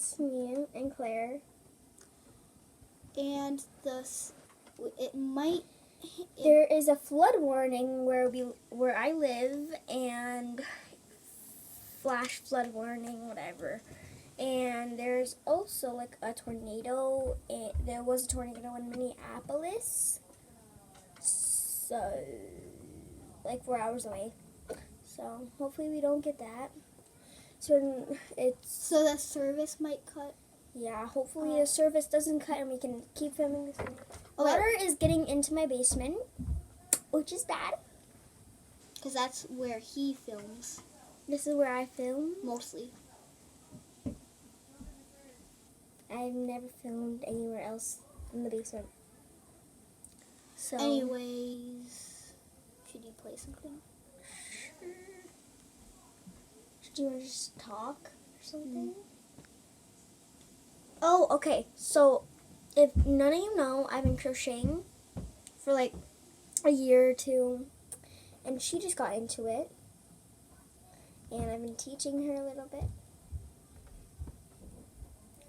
it's me and Claire. And it might. There is a flood warning where I live, and flash flood warning, whatever. And there's also like a tornado. There was a tornado in Minneapolis, so like 4 hours away. So hopefully we don't get that. So So the service might cut. yeah, hopefully the service doesn't cut and we can keep filming this. Okay. Water is getting into my basement, which is bad. Because that's where he films. This is where I film. Mostly. I've never filmed anywhere else in the basement. So Anyways, should you play something? do you want to just talk or something? Oh, okay. So, if none of you know, I've been crocheting for like a year or two, and she just got into it, and I've been teaching her a little bit.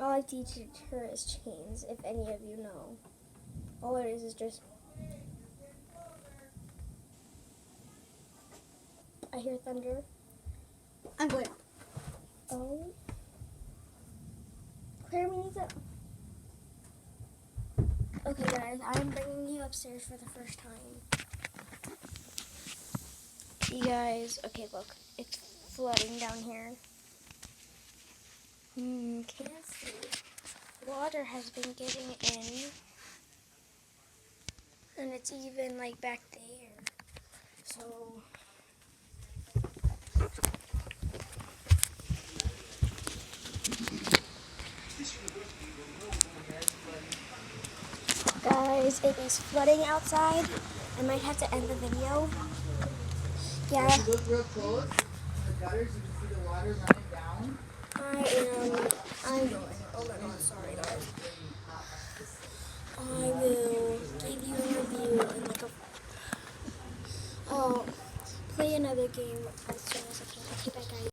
All I teach her is chains, if any of you know. All it is just... I hear thunder. I'm going. Oh. Claire, we need to... Okay, guys, I'm bringing you upstairs for the first time. You guys, okay, look. It's flooding down here. Can't see. Water has been getting in. And it's even, like, back there. So... Guys, it is flooding outside. I might have to end the video. Yeah. If you look real close, in the gutters, you can see the water running down. I'm going. Hold on, sorry guys. I will